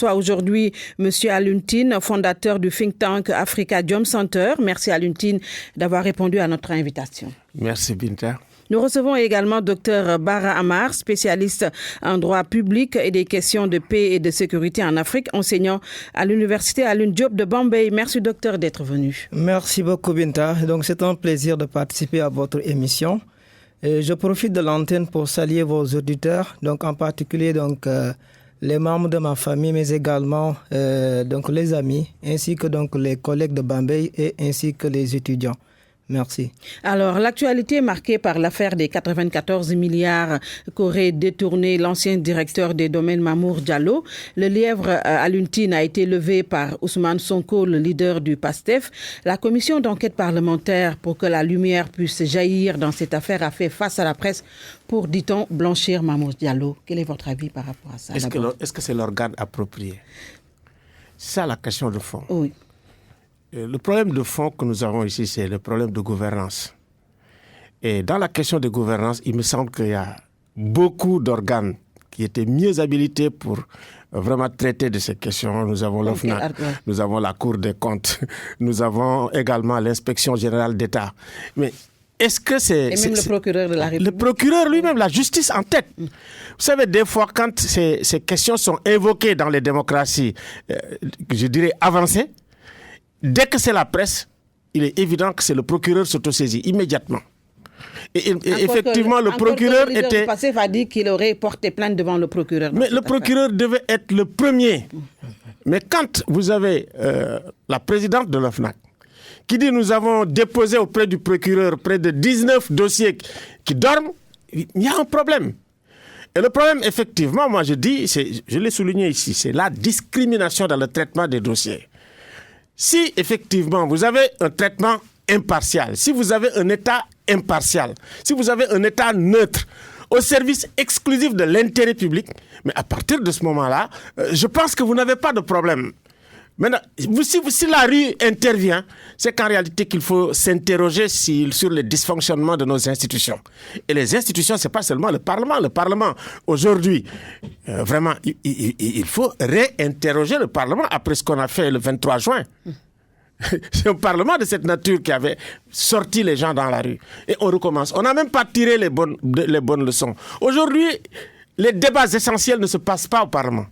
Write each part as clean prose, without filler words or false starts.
reçoit aujourd'hui M. Alioune Tine, fondateur du think tank Africa Jom Center. Merci Alioune Tine d'avoir répondu à notre invitation. Merci Binta. Nous recevons également Dr Bara Amar, spécialiste en droit public et des questions de paix et de sécurité en Afrique, enseignant à l'université Alioune Diop de Bombay. Merci docteur d'être venu. Merci beaucoup Binta. Donc c'est un plaisir de participer à votre émission. Et je profite de l'antenne pour saluer vos auditeurs, donc en particulier les membres de ma famille, mais également donc les amis, ainsi que donc les collègues de Bombay et ainsi que les étudiants. Merci. Alors, l'actualité est marquée par l'affaire des 94 milliards qu'aurait détourné l'ancien directeur des domaines Mamour Diallo. Le lièvre Alioune Tine a été levé par Ousmane Sonko, le leader du PASTEF. La commission d'enquête parlementaire pour que la lumière puisse jaillir dans cette affaire a fait face à la presse pour, dit-on, blanchir Mamour Diallo. Quel est votre avis par rapport à ça? Est-ce que c'est l'organe approprié? C'est ça la question de fond. Oui. Le problème de fond que nous avons ici, c'est le problème de gouvernance. Et dans la question de gouvernance, il me semble qu'il y a beaucoup d'organes qui étaient mieux habilités pour vraiment traiter de ces questions. Nous avons l'OFNAC, nous avons la Cour des comptes, nous avons également l'Inspection générale d'État. Mais est-ce que c'est... Et même le procureur de la République. Le procureur lui-même, la justice en tête. Vous savez, des fois, quand ces questions sont évoquées dans les démocraties, je dirais avancées, dès que c'est la presse, il est évident que c'est le procureur s'autosaisit immédiatement. Et effectivement, le procureur était... Le PASTEF a dit qu'il aurait porté plainte devant le procureur. Mais le procureur devait être le premier. Mais quand vous avez la présidente de l'OFNAC qui dit nous avons déposé auprès du procureur près de 19 dossiers qui dorment, il y a un problème. Et le problème, effectivement, moi je dis, je l'ai souligné ici, c'est la discrimination dans le traitement des dossiers. Si effectivement vous avez un traitement impartial, si vous avez un État impartial, si vous avez un État neutre, au service exclusif de l'intérêt public, mais à partir de ce moment-là, je pense que vous n'avez pas de problème. Maintenant, si la rue intervient, c'est qu'en réalité qu'il faut s'interroger sur les dysfonctionnements de nos institutions. Et les institutions, ce n'est pas seulement le Parlement. Le Parlement, aujourd'hui, vraiment, il faut réinterroger le Parlement après ce qu'on a fait le 23 juin. C'est un Parlement de cette nature qui avait sorti les gens dans la rue. Et on recommence. On n'a même pas tiré les bonnes leçons. Aujourd'hui, les débats essentiels ne se passent pas au Parlement.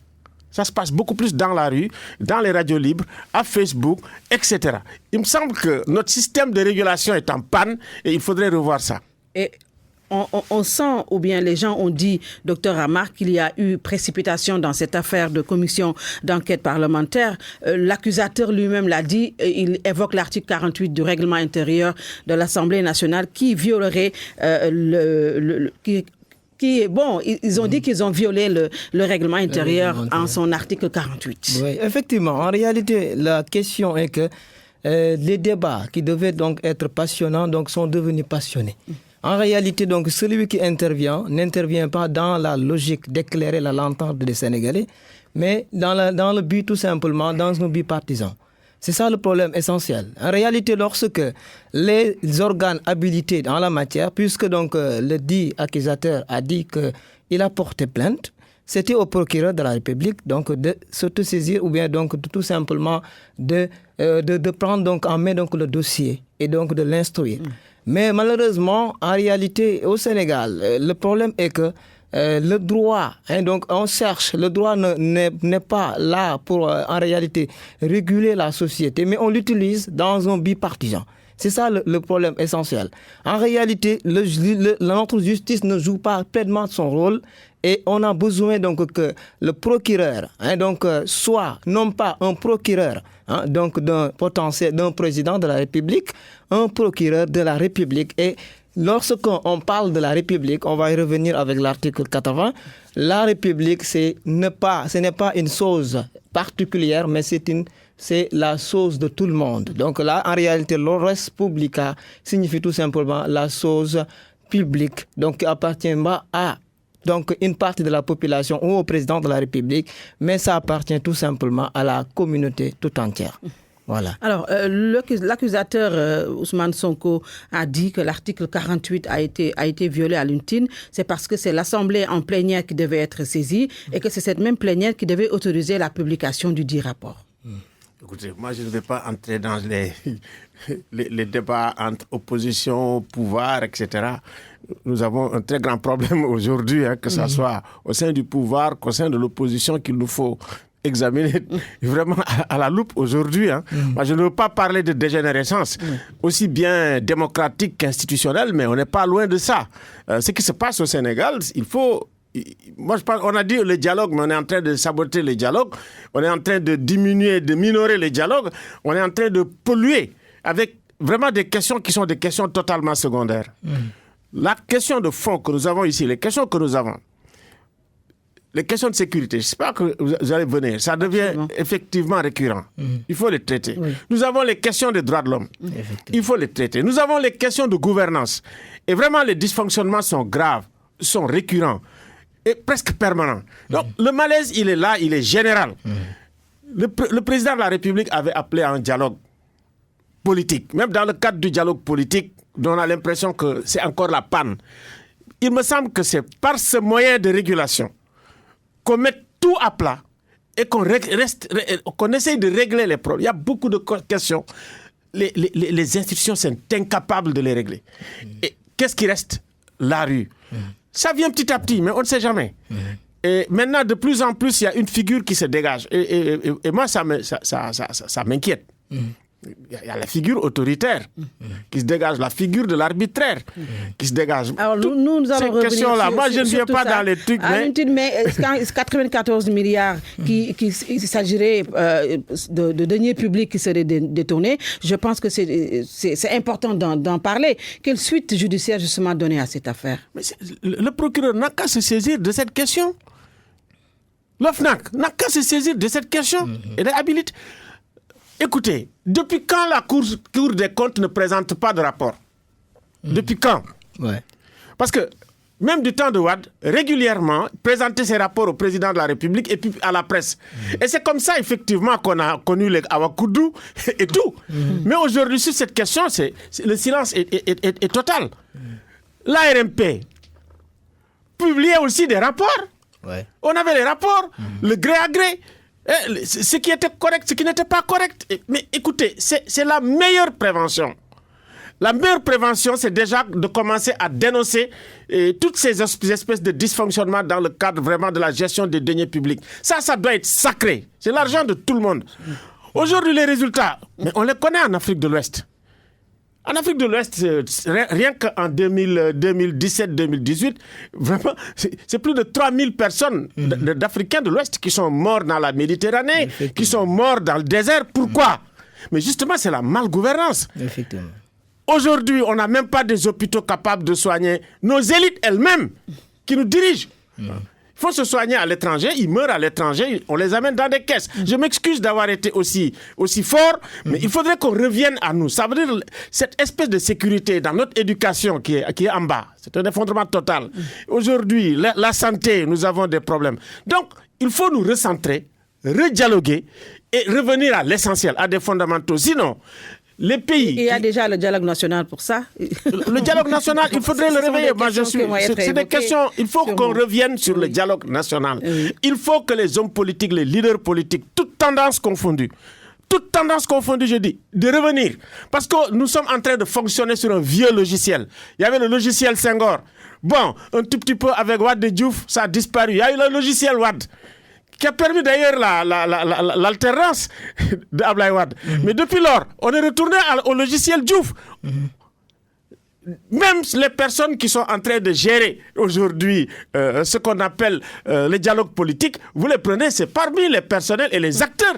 Ça se passe beaucoup plus dans la rue, dans les radios libres, à Facebook, etc. Il me semble que notre système de régulation est en panne et il faudrait revoir ça. Et on sent, ou bien les gens ont dit, docteur Amar, qu'il y a eu précipitation dans cette affaire de commission d'enquête parlementaire. L'accusateur lui-même l'a dit, il évoque l'article 48 du règlement intérieur de l'Assemblée nationale qui violerait ils ont dit qu'ils ont violé le règlement intérieur en son article 48. Oui, effectivement. En réalité, la question est que les débats qui devaient donc être passionnants sont devenus passionnés. En réalité, donc, celui qui intervient n'intervient pas dans la logique d'éclairer la lanterne des Sénégalais, mais dans le but tout simplement, dans un but partisan. C'est ça le problème essentiel. En réalité, lorsque les organes habilités en la matière, puisque donc le dit accusateur a dit qu'il a porté plainte, c'était au procureur de la République donc de s'autosaisir ou bien donc tout simplement de prendre donc en main donc le dossier et donc de l'instruire. Mais malheureusement, en réalité, au Sénégal, le problème est que le droit, donc on cherche, le droit n'est pas là pour en réalité réguler la société, mais on l'utilise dans un but partisan. C'est ça le problème essentiel. En réalité, notre justice ne joue pas pleinement son rôle et on a besoin donc que le procureur soit non pas un procureur donc d'un président de la République, un procureur de la République. Et lorsqu'on parle de la République, on va y revenir avec l'article 80. La République, ce n'est pas une chose particulière, mais c'est la chose de tout le monde. Donc là, en réalité, le res publica signifie tout simplement la chose publique, donc qui appartient à une partie de la population ou au président de la République, mais ça appartient tout simplement à la communauté tout entière. Voilà. Alors, l'accusateur Ousmane Sonko a dit que l'article 48 a été violé à l'UNTIN. C'est parce que c'est l'Assemblée en plénière qui devait être saisie et que c'est cette même plénière qui devait autoriser la publication du dit rapport. Écoutez, moi je ne vais pas entrer dans les débats entre opposition, pouvoir, etc. Nous avons un très grand problème aujourd'hui, que ce soit au sein du pouvoir qu'au sein de l'opposition, qu'il nous faut examiner vraiment à la loupe aujourd'hui. Moi, je ne veux pas parler de dégénérescence, aussi bien démocratique qu'institutionnelle, mais on n'est pas loin de ça. Ce qui se passe au Sénégal, il faut... Moi, je pense, on a dit le dialogue, mais on est en train de saboter le dialogue. On est en train de diminuer, de minorer le dialogue. On est en train de polluer avec vraiment des questions qui sont des questions totalement secondaires. La question de fond que nous avons ici, les questions que nous avons, les questions de sécurité, j'espère que vous allez venir, ça devient effectivement récurrent. Il faut les traiter. Oui. Nous avons les questions des droits de l'homme. Il faut les traiter. Nous avons les questions de gouvernance. Et vraiment, les dysfonctionnements sont graves, sont récurrents et presque permanents. Donc, le malaise, il est là, il est général. Le président de la République avait appelé à un dialogue politique. Même dans le cadre du dialogue politique, on a l'impression que c'est encore la panne. Il me semble que c'est par ce moyen de régulation qu'on mette tout à plat et qu'on essaye de régler les problèmes. Il y a beaucoup de questions. Les institutions sont incapables de les régler. Et qu'est-ce qui reste? La rue. Ça vient petit à petit, mais on ne sait jamais. Et maintenant, de plus en plus, il y a une figure qui se dégage. Et moi, ça m'inquiète. Il y a la figure autoritaire qui se dégage, la figure de l'arbitraire qui se dégage. Alors, nous allons revenir sur moi, je ne viens pas dans les trucs. Mais 94 milliards qu'il s'agirait de deniers publics qui seraient détournés, je pense que c'est important d'en parler. Quelle suite judiciaire justement donner à cette affaire? Mais le procureur n'a qu'à se saisir de cette question. L'OFNAC n'a qu'à se saisir de cette question. Elle est habilitée. Écoutez, depuis quand la Cour des comptes ne présente pas de rapport? Depuis quand? Parce que même du temps de Wade, régulièrement, présenter ses rapports au président de la République et puis à la presse. Et c'est comme ça, effectivement, qu'on a connu les Awakoudou et tout. Mais aujourd'hui, sur cette question, le silence est total. L'ARMP publiait aussi des rapports. On avait les rapports, le gré à gré. Ce qui était correct, ce qui n'était pas correct. Mais écoutez, c'est la meilleure prévention. La meilleure prévention, c'est déjà de commencer à dénoncer toutes ces espèces de dysfonctionnements dans le cadre vraiment de la gestion des deniers publics. Ça doit être sacré. C'est l'argent de tout le monde. Aujourd'hui, les résultats, mais on les connaît en Afrique de l'Ouest. En Afrique de l'Ouest, rien qu'en 2017-2018, vraiment, c'est plus de 3000 personnes d'Africains de l'Ouest qui sont morts dans la Méditerranée, qui sont morts dans le désert. Pourquoi? Mais justement, c'est la malgouvernance. Effectivement. Aujourd'hui, on n'a même pas des hôpitaux capables de soigner nos élites elles-mêmes qui nous dirigent. Il faut se soigner à l'étranger, ils meurent à l'étranger, on les amène dans des caisses. Je m'excuse d'avoir été aussi fort, mais il faudrait qu'on revienne à nous. Ça veut dire cette espèce de sécurité dans notre éducation qui est en bas. C'est un effondrement total. Aujourd'hui, la santé, nous avons des problèmes. Donc, il faut nous recentrer, redialoguer et revenir à l'essentiel, à des fondamentaux. Sinon, les pays... Il y a déjà le dialogue national pour ça. Le dialogue national, il faudrait le réveiller. C'est des questions. Il faut qu'on revienne sur le dialogue national. Il faut que les hommes politiques, les leaders politiques, toutes tendances confondues, je dis, de revenir. Parce que nous sommes en train de fonctionner sur un vieux logiciel. Il y avait le logiciel Senghor. Bon, un tout petit peu avec Wade et Diouf, ça a disparu. Il y a eu le logiciel Wade, qui a permis d'ailleurs l'alternance d'Abdoulaye Wade. Mais depuis lors, on est retourné au logiciel Diouf. Même les personnes qui sont en train de gérer aujourd'hui ce qu'on appelle le dialogue politique, vous les prenez, c'est parmi les personnels et les acteurs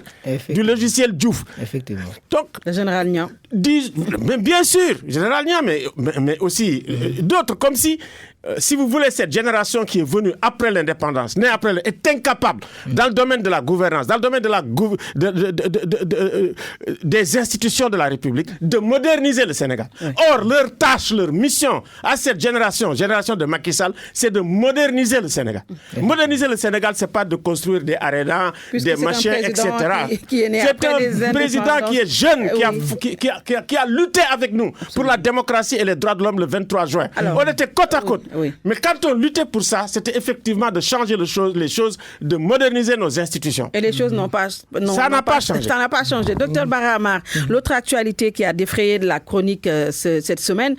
du logiciel Diouf. Effectivement. Donc, le général Niang. Mais bien sûr, général Niang, mais aussi d'autres, comme si vous voulez, cette génération qui est venue après l'indépendance, née après est incapable dans le domaine de la gouvernance, dans le domaine de des institutions de la République, de moderniser le Sénégal. Or, leur tâche leur mission à cette génération de Macky Sall, c'est de moderniser le Sénégal. Moderniser le Sénégal, c'est pas de construire des arénas, des machins, etc. C'est un président qui est jeune, qui a lutté avec nous pour la démocratie et les droits de l'homme le 23 juin. Alors, on était côte à côte. Oui. Mais quand on luttait pour ça, c'était effectivement de changer les choses, de moderniser nos institutions. Et les choses n'ont pas changé. Ça n'a pas changé. Docteur Bara Amar, l'autre actualité qui a défrayé de la chronique cette semaine,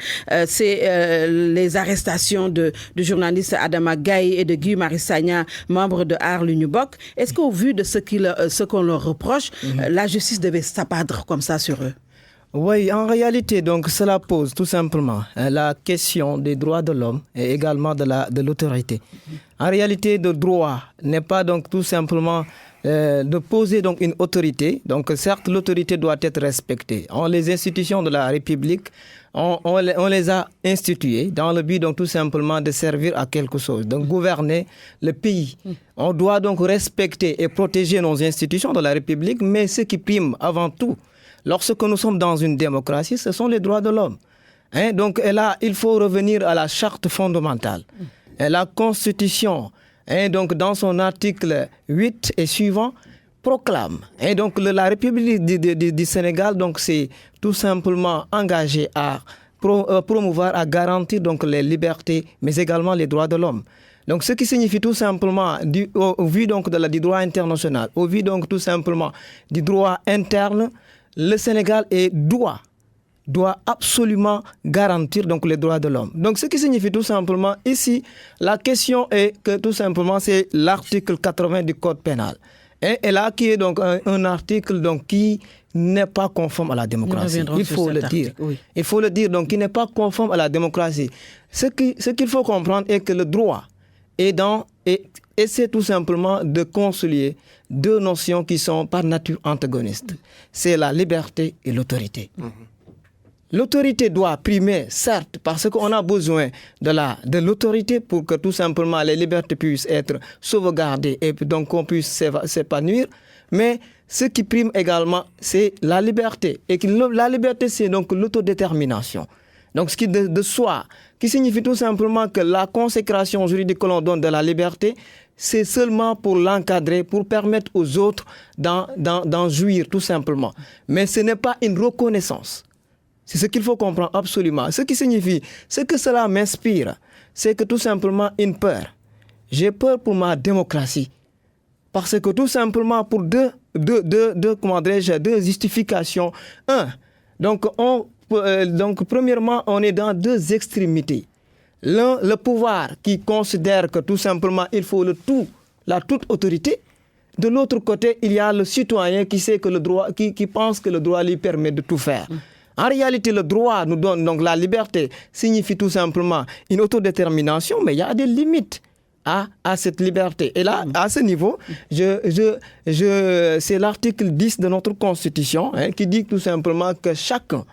c'est les arrestations du journaliste Adama Gaye et de Guy Marius Sagna, membres de Aar l'Union Bokk. Est-ce qu'au vu de ce qu'on leur reproche, la justice devait s'abattre comme ça sur eux? Oui, en réalité, donc, cela pose tout simplement la question des droits de l'homme et également de l'autorité. En réalité, le droit n'est pas donc tout simplement de poser donc une autorité. Donc, certes, l'autorité doit être respectée. Les institutions de la République, on les a instituées dans le but donc tout simplement de servir à quelque chose, donc gouverner le pays. On doit donc respecter et protéger nos institutions de la République, mais ce qui prime avant tout, lorsque nous sommes dans une démocratie, ce sont les droits de l'homme. Donc là, il faut revenir à la charte fondamentale. La Constitution, donc dans son article 8 et suivant, proclame. Donc la République du Sénégal, donc c'est tout simplement engagée à promouvoir, à garantir donc les libertés, mais également les droits de l'homme. Donc, ce qui signifie tout simplement, au vu donc du droit international, au vu donc tout simplement du droit interne, le Sénégal doit absolument garantir donc les droits de l'homme. Donc, ce qui signifie tout simplement, ici, la question est que tout simplement, c'est l'article 80 du Code pénal. Et là, qui est donc un article donc, qui n'est pas conforme à la démocratie. Il faut le dire. Oui. Il faut le dire, donc, qui n'est pas conforme à la démocratie. Ce qu'il faut comprendre est que le droit est et c'est tout simplement de concilier deux notions qui sont par nature antagonistes. C'est la liberté et l'autorité. L'autorité doit primer, certes, parce qu'on a besoin de l'autorité pour que tout simplement les libertés puissent être sauvegardées et donc qu'on puisse s'épanouir. Mais ce qui prime également, c'est la liberté. Et la liberté, c'est donc l'autodétermination. Donc, ce qui de soi, qui signifie tout simplement que la consécration juridique que l'on donne de la liberté, c'est seulement pour l'encadrer, pour permettre aux autres d'en jouir, tout simplement. Mais ce n'est pas une reconnaissance. C'est ce qu'il faut comprendre absolument. Ce qui signifie, ce que cela m'inspire, c'est que tout simplement une peur. J'ai peur pour ma démocratie. Parce que tout simplement pour deux justifications. Donc premièrement, on est dans deux extrémités. L'un, le pouvoir qui considère que tout simplement il faut la toute autorité. De l'autre côté, il y a le citoyen qui sait que le droit, qui pense que le droit lui permet de tout faire. En réalité, le droit nous donne donc la liberté, signifie tout simplement une autodétermination, mais il y a des limites à cette liberté. Et là, à ce niveau, c'est l'article 10 de notre Constitution qui dit tout simplement que chacun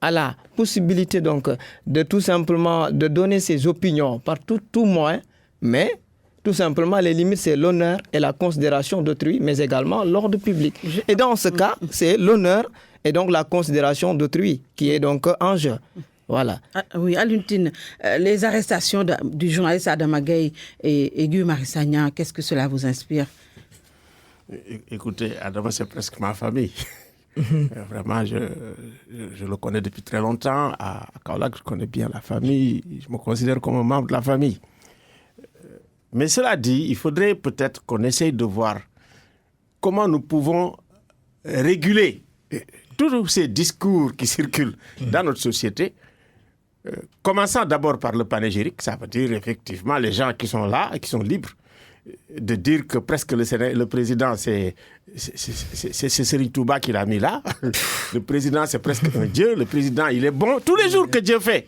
a la possibilité donc de tout simplement de donner ses opinions par tout moyen, mais tout simplement les limites c'est l'honneur et la considération d'autrui, mais également l'ordre public. Et dans ce cas, c'est l'honneur et donc la considération d'autrui qui est donc en jeu. Voilà. Oui, Alioune, les arrestations du journaliste Adama Gaye et Guy Marius Sagna, qu'est-ce que cela vous inspire? Écoutez, Adama, c'est presque ma famille. Vraiment, je le connais depuis très longtemps. À Kaolack, je connais bien la famille. Je me considère comme un membre de la famille. Mais cela dit, il faudrait peut-être qu'on essaye de voir comment nous pouvons réguler tous ces discours qui circulent dans notre société. Commençant d'abord par le panégyrique, ça veut dire effectivement les gens qui sont là et qui sont libres de dire que presque le président, c'est Serigne Touba qui l'a mis là. Le président, c'est presque un dieu. Le président, il est bon tous les jours que Dieu fait.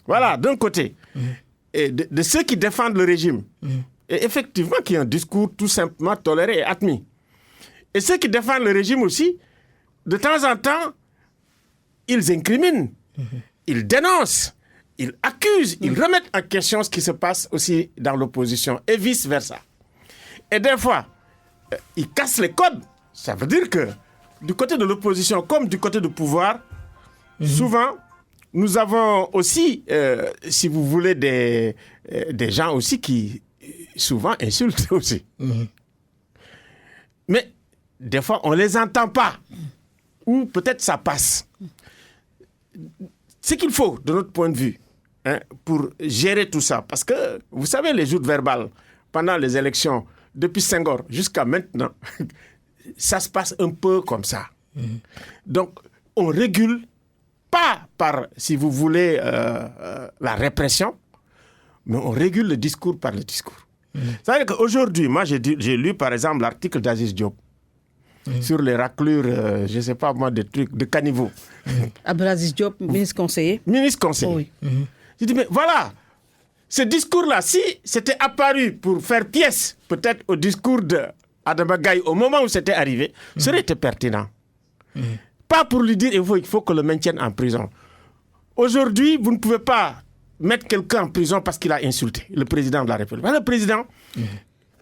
Voilà, d'un côté. Et de ceux qui défendent le régime. Et effectivement, qui ont un discours tout simplement toléré et admis. Et ceux qui défendent le régime aussi, de temps en temps, ils incriminent, ils dénoncent, ils accusent, ils remettent en question ce qui se passe aussi dans l'opposition et vice-versa. Et des fois, ils cassent les codes. Ça veut dire que du côté de l'opposition comme du côté du pouvoir, souvent, nous avons aussi, si vous voulez, des gens aussi qui souvent insultent aussi. Mais des fois, on ne les entend pas. Ou peut-être ça passe. Ce qu'il faut, de notre point de vue, pour gérer tout ça, parce que, vous savez, les joutes verbales, pendant les élections, depuis Senghor jusqu'à maintenant, ça se passe un peu comme ça. Donc, on régule, pas par, si vous voulez, la répression, mais on régule le discours par le discours. C'est-à-dire qu'aujourd'hui, moi, j'ai lu, par exemple, l'article d'Aziz Diop sur les raclures, je ne sais pas moi, des trucs, de caniveaux. Abdelaziz Diop, ministre conseiller. Ministre conseiller. Oui. J'ai dit, mais voilà, ce discours-là, si c'était apparu pour faire pièce, peut-être au discours d'Adama Gaye, au moment où c'était arrivé, serait été pertinent. Pas pour lui dire, il faut que le maintienne en prison. Aujourd'hui, vous ne pouvez pas mettre quelqu'un en prison parce qu'il a insulté le président de la République. Le président...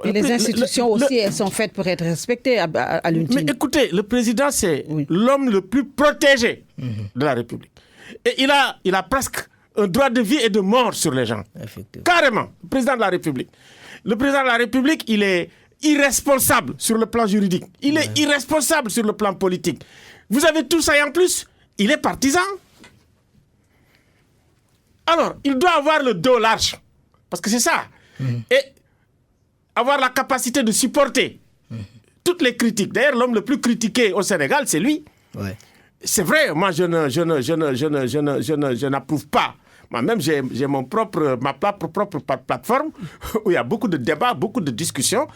Et les institutions aussi, elles sont faites pour être respectées à l'ultime. Mais écoutez, le président, c'est l'homme le plus protégé de la République. Et il a presque un droit de vie et de mort sur les gens. Carrément, le président de la République. Le président de la République, il est irresponsable sur le plan juridique. Il est irresponsable sur le plan politique. Vous avez tout ça et en plus, il est partisan. Alors, il doit avoir le dos large. Parce que c'est ça. Et avoir la capacité de supporter toutes les critiques. D'ailleurs, l'homme le plus critiqué au Sénégal, c'est lui. Ouais. C'est vrai, moi, je n'approuve pas. Moi-même, j'ai ma propre plateforme où il y a beaucoup de débats, beaucoup de discussions.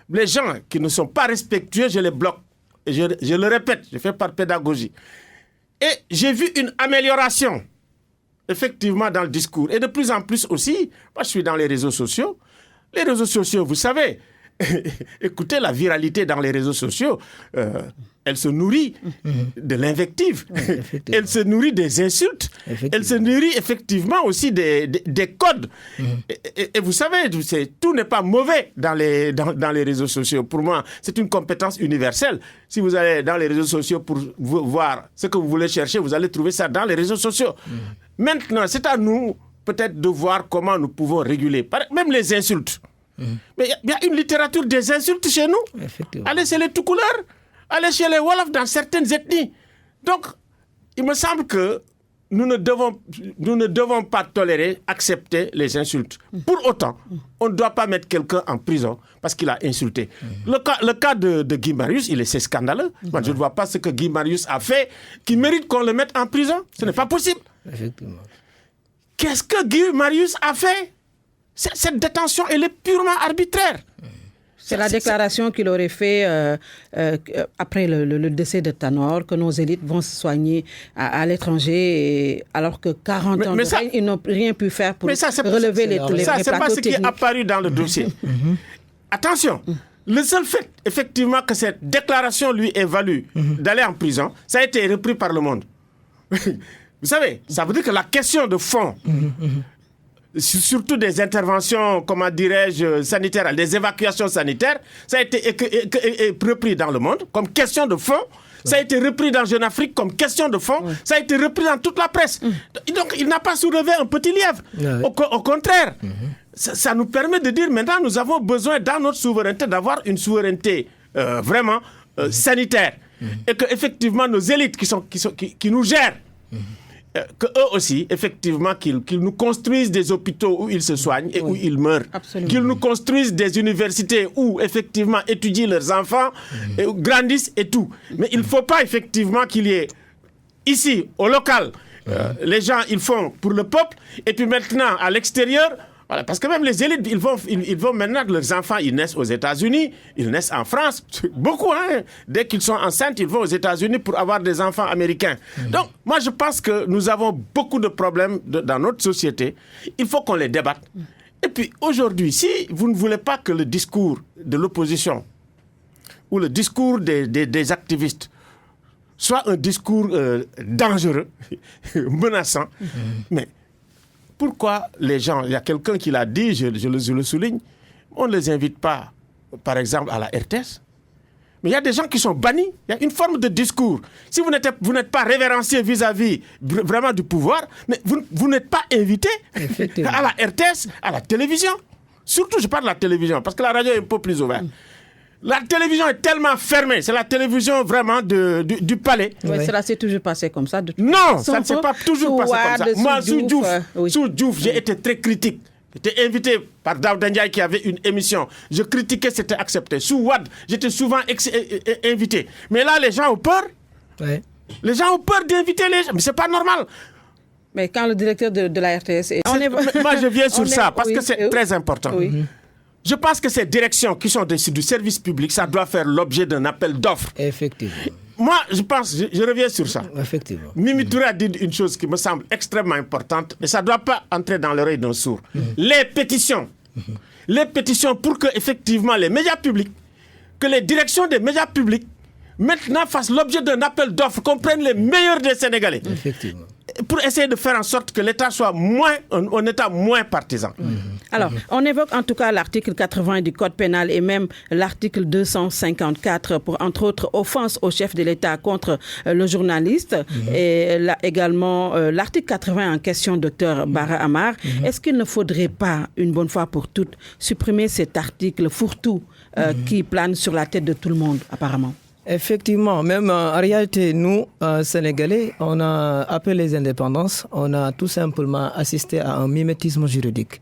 Les gens qui ne sont pas respectueux, je les bloque. Et je le répète, je fais par pédagogie. Et j'ai vu une amélioration, effectivement, dans le discours. Et de plus en plus aussi, moi, je suis dans les réseaux sociaux. Les réseaux sociaux, vous savez, écoutez, la viralité dans les réseaux sociaux, elle se nourrit de l'invective, elle se nourrit des insultes, elle se nourrit effectivement aussi des codes. Et vous savez, tout n'est pas mauvais dans les réseaux sociaux. Pour moi, c'est une compétence universelle. Si vous allez dans les réseaux sociaux pour voir ce que vous voulez chercher, vous allez trouver ça dans les réseaux sociaux. Maintenant, c'est à nous peut-être de voir comment nous pouvons réguler. Même les insultes. Mais il y a une littérature des insultes chez nous. Allez chez les tout-couleurs, allez chez les Wolofs dans certaines ethnies. Donc, il me semble que nous ne devons pas tolérer, accepter les insultes. Pour autant, on ne doit pas mettre quelqu'un en prison parce qu'il a insulté. Le cas de Guy Marius, c'est scandaleux. Moi, je ne vois pas ce que Guy Marius a fait qui mérite qu'on le mette en prison. Ce n'est pas possible. Effectivement. Qu'est-ce que Guy Marius a fait? Cette détention, elle est purement arbitraire. C'est la déclaration qu'il aurait fait après le décès de Tanor, que nos élites vont se soigner à l'étranger, alors que 40 ans de règne, ils n'ont rien pu faire pour relever les plateaux techniques. Ça, c'est pas ce qui est apparu dans le dossier. Attention, le seul fait, effectivement, que cette déclaration lui ait valu d'aller en prison, ça a été repris par le monde. Vous savez, ça veut dire que la question de fond... surtout des interventions, comment dirais-je, sanitaires, des évacuations sanitaires, ça a été repris dans le monde comme question de fond. Ça a été repris dans Jeune Afrique comme question de fond. Ça a été repris dans toute la presse. Donc, il n'a pas soulevé un petit lièvre. Au contraire, ça nous permet de dire maintenant, nous avons besoin dans notre souveraineté d'avoir une souveraineté vraiment sanitaire. Et qu'effectivement, nos élites qui nous gèrent, qu'eux aussi, effectivement, qu'ils nous construisent des hôpitaux où ils se soignent et où ils meurent. Absolument. Qu'ils nous construisent des universités où, effectivement, étudient leurs enfants, et grandissent et tout. Mais il ne faut pas, effectivement, qu'il y ait, ici, au local, les gens, ils font pour le peuple, et puis maintenant, à l'extérieur... Voilà, parce que même les élites, ils vont maintenant, leurs enfants, ils naissent aux États-Unis, ils naissent en France. Beaucoup, hein. Dès qu'ils sont enceintes, ils vont aux États-Unis pour avoir des enfants américains. Donc, moi, je pense que nous avons beaucoup de problèmes dans notre société. Il faut qu'on les débatte. Et puis, aujourd'hui, si vous ne voulez pas que le discours de l'opposition ou le discours des activistes soit un discours dangereux, menaçant, mais... Pourquoi les gens, il y a quelqu'un qui l'a dit, je le souligne, on ne les invite pas, par exemple, à la RTS. Mais il y a des gens qui sont bannis. Il y a une forme de discours. Si vous n'êtes pas révérencié vis-à-vis vraiment du pouvoir, mais vous n'êtes pas invité à la RTS, à la télévision. Surtout, je parle de la télévision, parce que la radio est un peu plus ouverte. La télévision est tellement fermée. C'est la télévision vraiment du palais. Oui, cela s'est toujours passé comme ça. Non, ça ne s'est pas toujours passé comme ça. Moi, sous Diouf, j'ai été très critique. J'étais invité par Daouda Ndiaye qui avait une émission. Je critiquais, c'était accepté. Sous Wade, j'étais souvent invité. Mais là, les gens ont peur. Ouais. Les gens ont peur d'inviter les gens. Mais c'est pas normal. Mais quand le directeur de la RTS est... Moi, je viens sur ça parce que c'est très important. Oui. Je pense que ces directions qui sont du service public, ça doit faire l'objet d'un appel d'offres. Effectivement. Moi, je pense, je reviens sur ça. Effectivement. Mimi Touré a dit une chose qui me semble extrêmement importante, et ça ne doit pas entrer dans l'oreille d'un sourd. Les pétitions. Les pétitions pour que, effectivement, les médias publics, que les directions des médias publics, maintenant fassent l'objet d'un appel d'offres, qu'on prenne les meilleurs des Sénégalais. Effectivement. Pour essayer de faire en sorte que l'État soit un État moins partisan. Alors, on évoque en tout cas l'article 80 du Code pénal et même l'article 254 pour, entre autres, offense au chef de l'État contre le journaliste. Et là, également, l'article 80 en question, Dr Bara Amar. Est-ce qu'il ne faudrait pas, une bonne fois pour toutes, supprimer cet article fourre-tout qui plane sur la tête de tout le monde, apparemment? Effectivement, même en réalité, nous, Sénégalais, on a, après les indépendances, on a tout simplement assisté à un mimétisme juridique.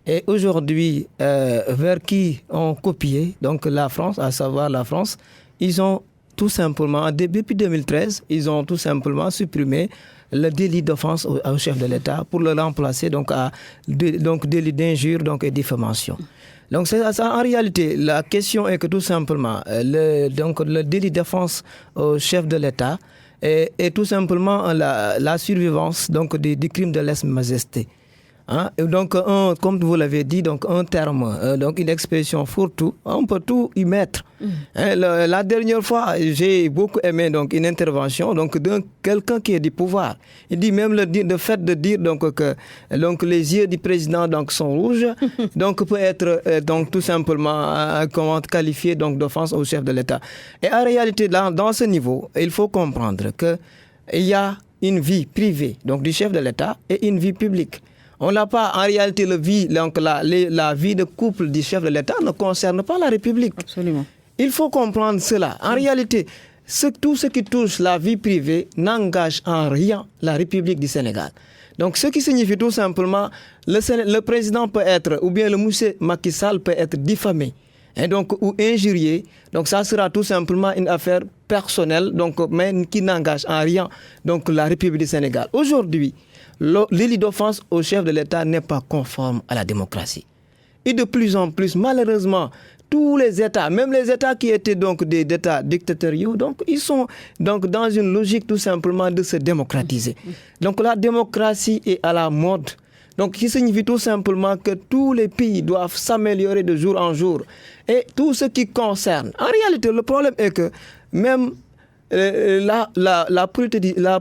Et aujourd'hui, vers qui ont copié, donc la France, à savoir la France, ils ont tout simplement, depuis 2013, ils ont tout simplement supprimé le délit d'offense au chef de l'État pour le remplacer donc à délit d'injure et diffamation. Donc ça, en réalité, la question est que tout simplement, le délit d'offense au chef de l'État est tout simplement la survivance donc, du crime de lèse-majesté. Hein? Et donc, comme vous l'avez dit, donc un terme, donc une expression fourre-tout, on peut tout y mettre. Hein, la dernière fois, j'ai beaucoup aimé donc une intervention donc de quelqu'un qui est du pouvoir. Il dit même le fait de dire donc que donc les yeux du président donc sont rouges, donc peut être donc tout simplement qualifié donc d'offense au chef de l'État. Et en réalité, dans ce niveau, il faut comprendre que il y a une vie privée donc du chef de l'État et une vie publique. On n'a pas, en réalité, la vie de couple du chef de l'État ne concerne pas la République. Absolument. Il faut comprendre cela. En réalité, tout ce qui touche la vie privée n'engage en rien la République du Sénégal. Donc, ce qui signifie tout simplement, le président peut être, ou bien le monsieur Macky Sall peut être diffamé, et donc, ou injurié. Donc, ça sera tout simplement une affaire personnelle, donc, mais qui n'engage en rien donc, la République du Sénégal. Aujourd'hui, le délit d'offense au chef de l'État n'est pas conforme à la démocratie. Et de plus en plus, malheureusement, tous les États, même les États qui étaient donc des États dictatoriaux, donc ils sont donc dans une logique tout simplement de se démocratiser. Donc la démocratie est à la mode. Donc, qui signifie tout simplement que tous les pays doivent s'améliorer de jour en jour. Et tout ce qui concerne. En réalité, le problème est que même la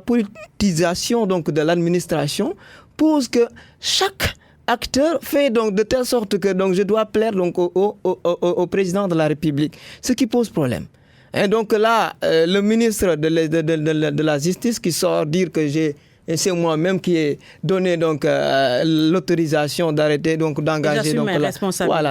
politisation donc, de l'administration pose que chaque acteur fait donc de telle sorte que donc, je dois plaire donc, au président de la République. Ce qui pose problème. Et donc là, le ministre de la Justice qui sort dire que et c'est moi-même qui ai donné donc l'autorisation d'arrêter donc d'engager donc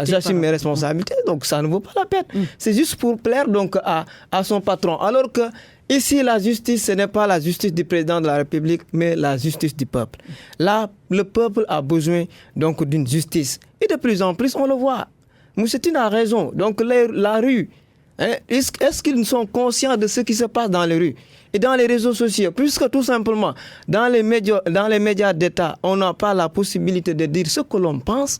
j'assume mes responsabilités, donc ça ne vaut pas la peine. C'est juste pour plaire donc à son patron, alors que ici la justice, ce n'est pas la justice du président de la République, mais la justice du peuple. Là, le peuple a besoin donc d'une justice, et de plus en plus on le voit. Moussetine a raison. Donc la rue, hein, est-ce qu'ils sont conscients de ce qui se passe dans les rues et dans les réseaux sociaux, puisque tout simplement, dans les médias d'État, on n'a pas la possibilité de dire ce que l'on pense.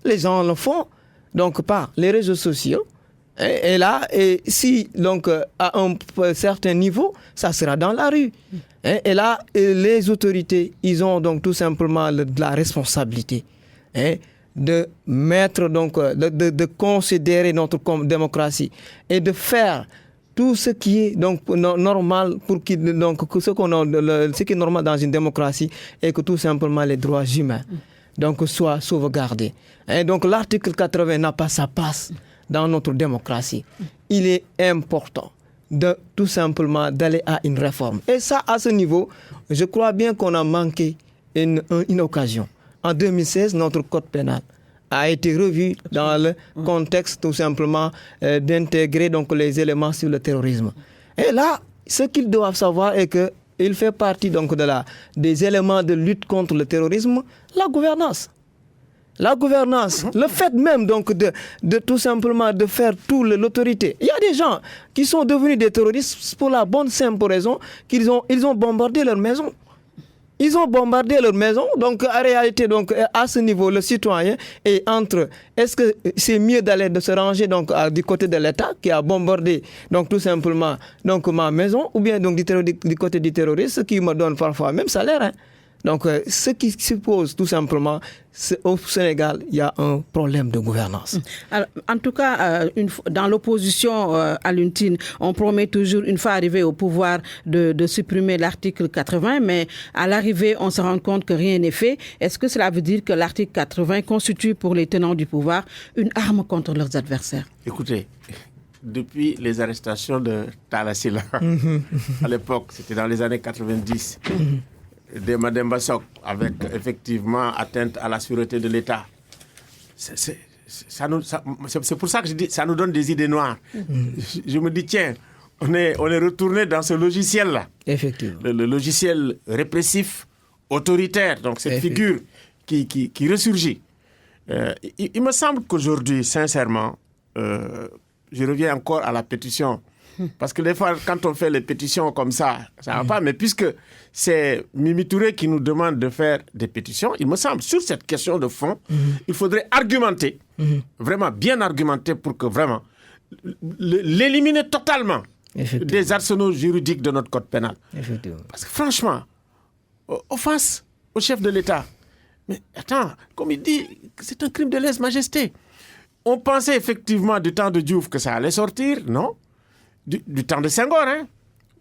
Les gens le font, donc par les réseaux sociaux. Et là, si donc à un certain niveau, ça sera dans la rue. Et là, les autorités, ils ont donc tout simplement la responsabilité de mettre donc de considérer notre démocratie et de faire tout ce qui est donc normal pour que ce qui est normal dans une démocratie et que tout simplement les droits humains donc soient sauvegardés. Et donc l'article 80 n'a pas sa place dans notre démocratie, il est important de tout simplement d'aller à une réforme. Et ça, à ce niveau, je crois bien qu'on a manqué une occasion. En 2016, notre code pénal a été revu dans le contexte tout simplement d'intégrer donc les éléments sur le terrorisme. Et là, ce qu'ils doivent savoir est que il fait partie donc des éléments de lutte contre le terrorisme, la gouvernance. La gouvernance, le fait même donc de tout simplement de faire tout l'autorité. Il y a des gens qui sont devenus des terroristes pour la bonne simple raison qu'ils ont bombardé leur maison. Ils ont bombardé leur maison, donc en réalité, donc, à ce niveau, le citoyen est entre, est-ce que c'est mieux d'aller de se ranger donc, du côté de l'État qui a bombardé donc, tout simplement donc, ma maison, ou bien donc, du côté du terroriste qui me donne parfois même salaire. Hein. Donc, ce qui se pose tout simplement, au Sénégal, il y a un problème de gouvernance. Alors, en tout cas, dans l'opposition à l'UNTIN, on promet toujours, une fois arrivé au pouvoir, de supprimer l'article 80, mais à l'arrivée, on se rend compte que rien n'est fait. Est-ce que cela veut dire que l'article 80 constitue pour les tenants du pouvoir une arme contre leurs adversaires? Écoutez, depuis les arrestations de Talla Sylla, à l'époque, c'était dans les années 90, de Mme Bassok, avec effectivement atteinte à la sûreté de l'État. C'est pour ça que je dis, ça nous donne des idées noires. Je me dis, tiens, on est retourné dans ce logiciel-là. Effectivement. Le logiciel répressif, autoritaire, donc cette figure qui ressurgit. Il me semble qu'aujourd'hui, sincèrement, je reviens encore à la pétition. Parce que des fois, quand on fait les pétitions comme ça ne va pas. Mais puisque c'est Mimi Touré qui nous demande de faire des pétitions, il me semble, sur cette question de fond, il faudrait argumenter, vraiment bien argumenter pour que vraiment l'éliminer totalement des arsenaux juridiques de notre code pénal. Parce que franchement, offense au chef de l'État. Mais attends, comme il dit, c'est un crime de lèse-majesté. On pensait effectivement du temps de Diouf que ça allait sortir, non? Du temps de Senghor, hein?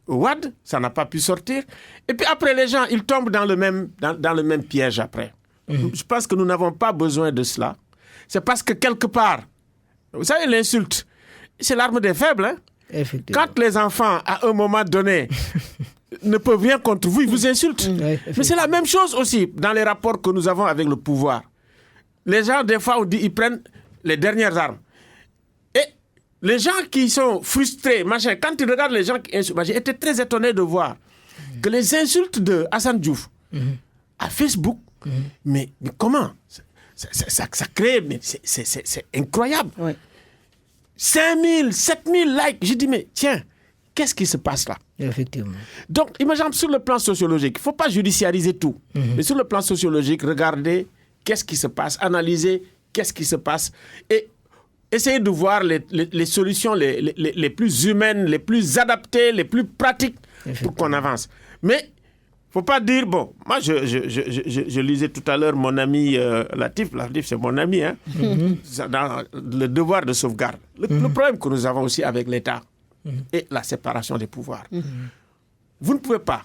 Wade, ça n'a pas pu sortir. Et puis après, les gens, ils tombent dans le même piège après. Je pense que nous n'avons pas besoin de cela. C'est parce que quelque part, vous savez, l'insulte, c'est l'arme des faibles. Hein? Quand les enfants, à un moment donné, ne peuvent rien contre vous, ils vous insultent. Mais c'est la même chose aussi dans les rapports que nous avons avec le pouvoir. Les gens, des fois, on dit, ils prennent les dernières armes. Les gens qui sont frustrés, quand ils regardent les gens qui insultent, j'ai été très étonné de voir que les insultes de Hassan Diouf à Facebook, mais comment ça crée, mais c'est incroyable. 5000, 7000 likes. J'ai dit, mais tiens, qu'est-ce qui se passe là? Effectivement. Donc, imagine sur le plan sociologique, il ne faut pas judiciariser tout, mais sur le plan sociologique, regardez qu'est-ce qui se passe, analyser qu'est-ce qui se passe et essayez de voir les solutions les plus humaines, les plus adaptées, les plus pratiques pour qu'on avance. Mais il ne faut pas dire, bon, moi je lisais tout à l'heure mon ami Latif c'est mon ami, hein, dans le devoir de sauvegarde. Le problème que nous avons aussi avec l'État et la séparation des pouvoirs. Vous ne pouvez pas,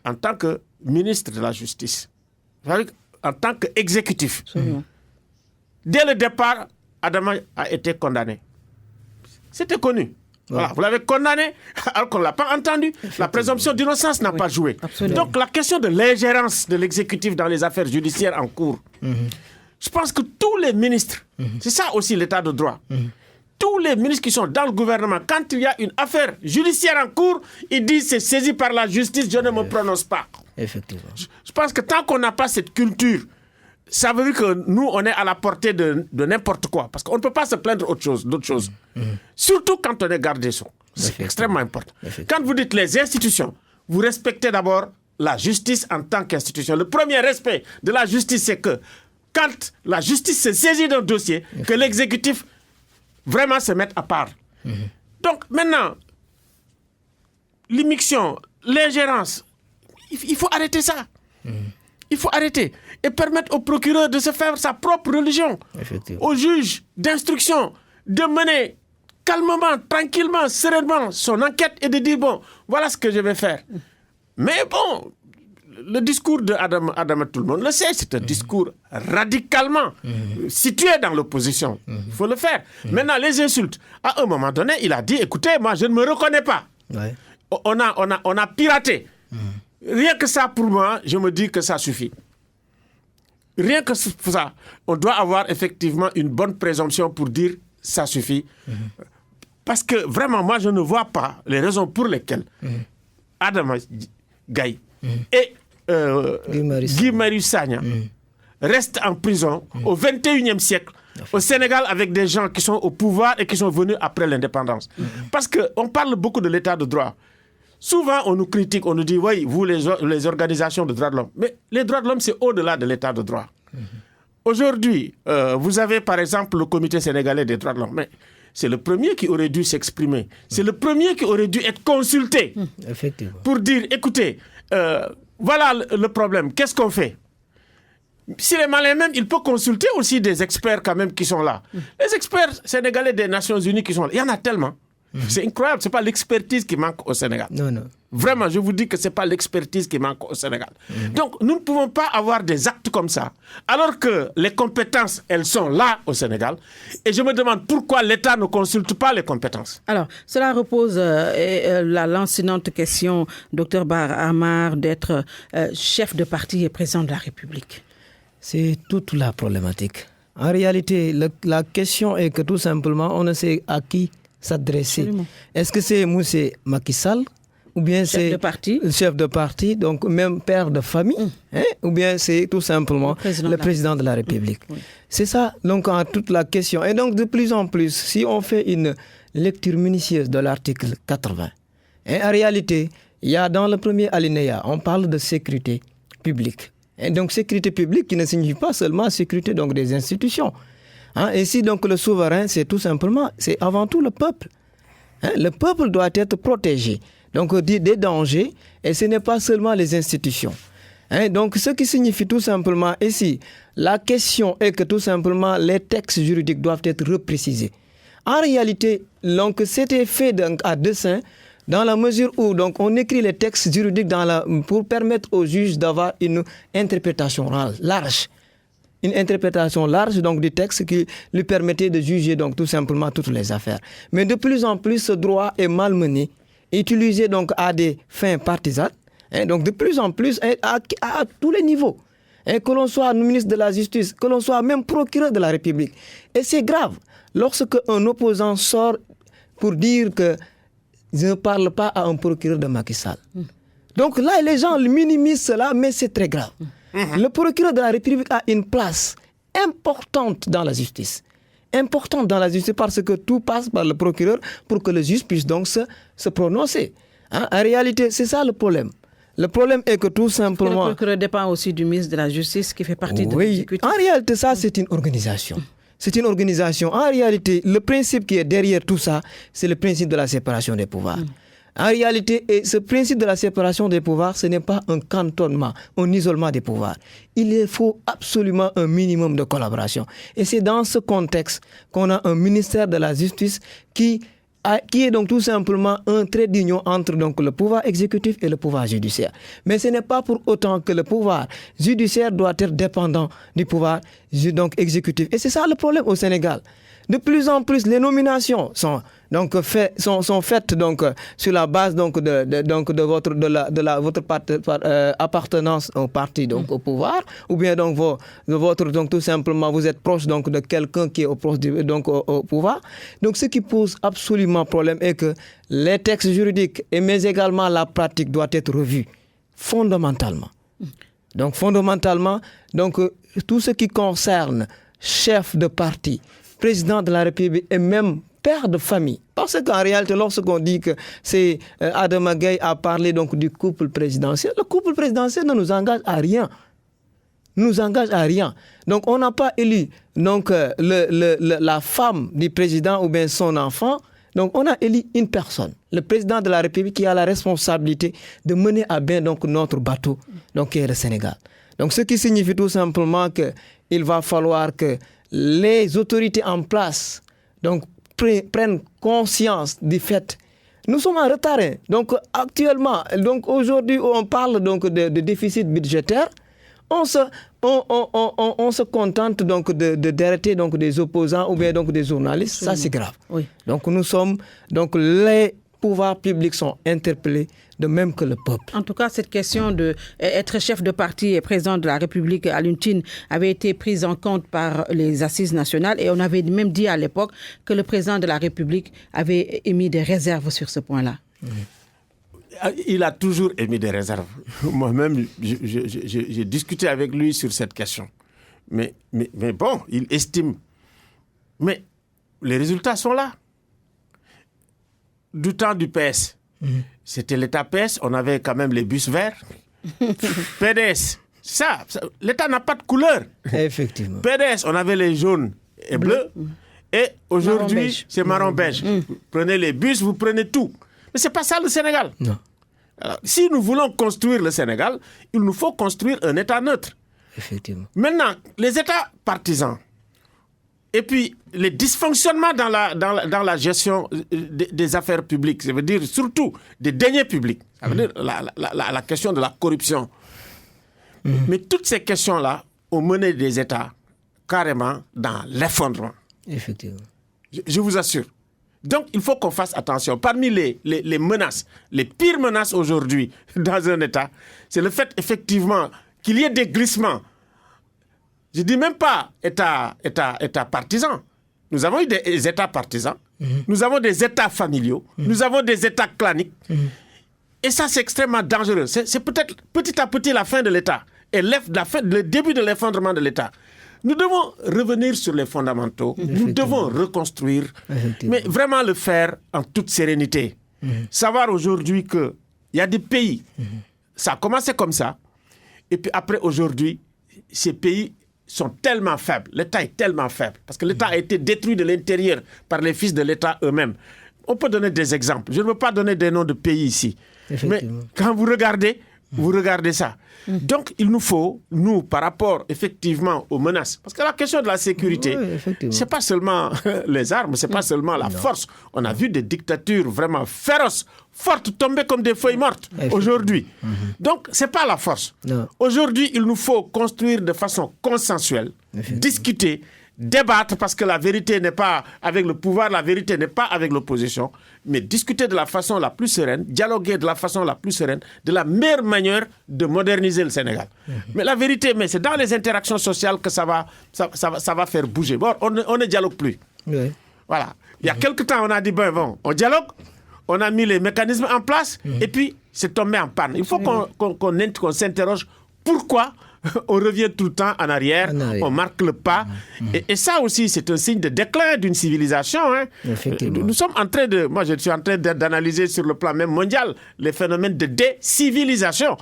en tant que ministre de la Justice, en tant qu'exécutif, dès le départ, Adama a été condamné. C'était connu. Voilà, vous l'avez condamné alors qu'on ne l'a pas entendu. La présomption d'innocence n'a pas joué. Absolument. Donc la question de l'ingérence de l'exécutif dans les affaires judiciaires en cours, je pense que tous les ministres, c'est ça aussi l'état de droit, tous les ministres qui sont dans le gouvernement, quand il y a une affaire judiciaire en cours, ils disent c'est saisi par la justice, je ne me prononce pas. Effectivement. Je pense que tant qu'on n'a pas cette culture, ça veut dire que nous, on est à la portée de n'importe quoi. Parce qu'on ne peut pas se plaindre d'autre chose. Surtout quand on est garde des Sceaux. C'est extrêmement important. Quand vous dites les institutions, vous respectez d'abord la justice en tant qu'institution. Le premier respect de la justice, c'est que quand la justice se saisit d'un dossier, que l'exécutif vraiment se mette à part. Donc maintenant, l'immixtion, l'ingérence, il faut arrêter ça. Il faut arrêter et permettre au procureur de se faire sa propre religion, au juge d'instruction de mener calmement, tranquillement, sereinement son enquête et de dire, bon, voilà ce que je vais faire. Mais bon, le discours de Adama, tout le monde le sait, c'est un discours radicalement situé dans l'opposition. Il faut le faire. Maintenant, les insultes. À un moment donné, il a dit, écoutez, moi, je ne me reconnais pas. Ouais. On a piraté. Rien que ça, pour moi, je me dis que ça suffit. Rien que ça. On doit avoir effectivement une bonne présomption pour dire ça suffit. Parce que vraiment, moi, je ne vois pas les raisons pour lesquelles Adama Gaye et Guy Marius Sagna restent en prison au XXIe siècle, au Sénégal, avec des gens qui sont au pouvoir et qui sont venus après l'indépendance. Parce qu'on parle beaucoup de l'état de droit. Souvent, on nous critique, on nous dit, oui, vous, les organisations de droits de l'homme. Mais les droits de l'homme, c'est au-delà de l'état de droit. Aujourd'hui, vous avez par exemple le Comité sénégalais des droits de l'homme. Mais c'est le premier qui aurait dû s'exprimer. C'est le premier qui aurait dû être consulté pour dire, écoutez, voilà le problème, qu'est-ce qu'on fait? S'il est malin même, il peut consulter aussi des experts quand même qui sont là. Les experts sénégalais des Nations Unies qui sont là, il y en a tellement. C'est incroyable, ce n'est pas l'expertise qui manque au Sénégal. Non. Vraiment, je vous dis que ce n'est pas l'expertise qui manque au Sénégal. Donc, nous ne pouvons pas avoir des actes comme ça, alors que les compétences, elles sont là au Sénégal. Et je me demande pourquoi l'État ne consulte pas les compétences. Alors, cela repose la lancinante question, Dr Bar Amar, d'être chef de parti et président de la République. C'est toute la problématique. En réalité, la question est que tout simplement, on ne sait à qui s'adresser. Absolument. Est-ce que c'est Moussa Macky Sall ou bien c'est le chef de parti, donc même père de famille, ou bien c'est tout simplement le président de la République. C'est ça, donc, en toute la question. Et donc, de plus en plus, si on fait une lecture minutieuse de l'article 80, en réalité, il y a dans le premier alinéa, on parle de sécurité publique. Et donc, sécurité publique qui ne signifie pas seulement sécurité donc, des institutions. Et si donc le souverain, c'est tout simplement, c'est avant tout le peuple. Le peuple doit être protégé donc des dangers et ce n'est pas seulement les institutions. Donc ce qui signifie tout simplement ici, la question est que tout simplement les textes juridiques doivent être reprécisés. En réalité, donc c'était fait donc, à dessein dans la mesure où donc, on écrit les textes juridiques pour permettre aux juges d'avoir une interprétation large. Une interprétation large donc, du texte qui lui permettait de juger donc, tout simplement toutes les affaires. Mais de plus en plus, ce droit est malmené, utilisé donc, à des fins partisanes, donc de plus en plus à tous les niveaux. Que l'on soit ministre de la Justice, que l'on soit même procureur de la République. Et c'est grave lorsque un opposant sort pour dire que je ne parle pas à un procureur de Macky Sall. Donc là, les gens minimisent cela, mais c'est très grave. Le procureur de la République a une place importante dans la justice. Importante dans la justice parce que tout passe par le procureur pour que le juge puisse donc se prononcer. En réalité, c'est ça le problème. Le problème est que tout simplement... Le procureur dépend aussi du ministre de la Justice qui fait partie de l'exécutif. En réalité, ça, c'est une organisation. C'est une organisation. En réalité, le principe qui est derrière tout ça, c'est le principe de la séparation des pouvoirs. En réalité, ce principe de la séparation des pouvoirs, ce n'est pas un cantonnement, un isolement des pouvoirs. Il faut absolument un minimum de collaboration. Et c'est dans ce contexte qu'on a un ministère de la Justice qui est donc tout simplement un trait d'union entre donc, le pouvoir exécutif et le pouvoir judiciaire. Mais ce n'est pas pour autant que le pouvoir judiciaire doit être dépendant du pouvoir donc, exécutif. Et c'est ça le problème au Sénégal. De plus en plus, les nominations sont faites donc, sur la base donc, de votre appartenance au parti, donc, au pouvoir, ou bien donc, donc, tout simplement, vous êtes proche donc, de quelqu'un qui est au pouvoir. Donc, ce qui pose absolument problème est que les textes juridiques, mais également la pratique doit être revue fondamentalement. Donc, fondamentalement, donc, tout ce qui concerne chef de parti, président de la République et même père de famille. Parce qu'en réalité, lorsqu'on dit que c'est Adama Gaye a parlé donc du couple présidentiel, le couple présidentiel ne nous engage à rien. Nous engage à rien. Donc on n'a pas élu donc, la femme du président ou bien son enfant. Donc on a élu une personne, le président de la République qui a la responsabilité de mener à bien donc, notre bateau, donc, qui est le Sénégal. Donc ce qui signifie tout simplement qu'il va falloir que les autorités en place donc, prennent conscience du fait Nous sommes en retard. Donc actuellement, donc aujourd'hui, on parle donc de déficit budgétaire. On se contente donc d'arrêter donc des opposants ou bien donc des journalistes. Absolument. Ça, c'est grave. Oui. Donc les pouvoirs publics sont interpellés de même que le peuple. En tout cas, cette question d'être chef de parti et président de la République à Alioune Tine avait été prise en compte par les assises nationales et on avait même dit à l'époque que le président de la République avait émis des réserves sur ce point-là. Il a toujours émis des réserves. Moi-même, j'ai discuté avec lui sur cette question. Mais bon, il estime. Mais les résultats sont là. Du temps du PS, c'était l'État PS, on avait quand même les bus verts. PDS, ça, l'État n'a pas de couleur. Effectivement. PDS, on avait les jaunes et bleus. Et aujourd'hui, c'est marron-beige. Vous prenez les bus, vous prenez tout. Mais ce n'est pas ça le Sénégal. Non. Alors, si nous voulons construire le Sénégal, il nous faut construire un État neutre. Effectivement. Maintenant, les États partisans et puis les dysfonctionnements dans la gestion des affaires publiques, ça veut dire surtout des deniers publics, ça veut dire la question de la corruption. Mais toutes ces questions-là ont mené des États carrément dans l'effondrement. Effectivement. Je vous assure. Donc, il faut qu'on fasse attention. Parmi les menaces, les pires menaces aujourd'hui dans un État, c'est le fait effectivement qu'il y ait des glissements. Je ne dis même pas État partisan. Nous avons eu des États partisans, nous avons des États familiaux, nous avons des États claniques. Et ça, c'est extrêmement dangereux. C'est peut-être petit à petit la fin de l'État et le début de l'effondrement de l'État. Nous devons revenir sur les fondamentaux, nous devons reconstruire, mais vraiment le faire en toute sérénité. Savoir aujourd'hui qu'il y a des pays, ça a commencé comme ça, et puis après aujourd'hui, ces pays sont tellement faibles, l'État est tellement faible, parce que l'État a été détruit de l'intérieur par les fils de l'État eux-mêmes. On peut donner des exemples, je ne veux pas donner des noms de pays ici, mais quand vous regardez ça. Donc, il nous faut, nous, par rapport effectivement aux menaces, parce que la question de la sécurité, c'est pas seulement les armes, c'est pas seulement la force. On a vu des dictatures vraiment féroces, fortes, tomber comme des feuilles mortes aujourd'hui. Donc, c'est pas la force. Non. Aujourd'hui, il nous faut construire de façon consensuelle, discuter, débattre, parce que la vérité n'est pas avec le pouvoir, la vérité n'est pas avec l'opposition, mais discuter de la façon la plus sereine, dialoguer de la façon la plus sereine, de la meilleure manière de moderniser le Sénégal. Mais la vérité, c'est dans les interactions sociales que ça va faire bouger. Bon, on ne dialogue plus. Voilà. Il y a quelque temps, on a dit, on dialogue, on a mis les mécanismes en place, et puis c'est tombé en panne. Il faut qu'on s'interroge pourquoi on revient tout le temps en arrière, on marque le pas. Et ça aussi, c'est un signe de déclin d'une civilisation. Nous sommes en train moi je suis en train d'analyser sur le plan même mondial les phénomènes de décivilisation.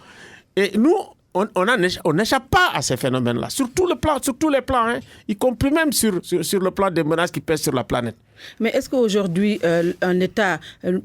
Et nous, on n'échappe pas à ces phénomènes-là, sur tous les plans, y compris même sur le plan des menaces qui pèsent sur la planète. Mais est-ce qu'aujourd'hui, un État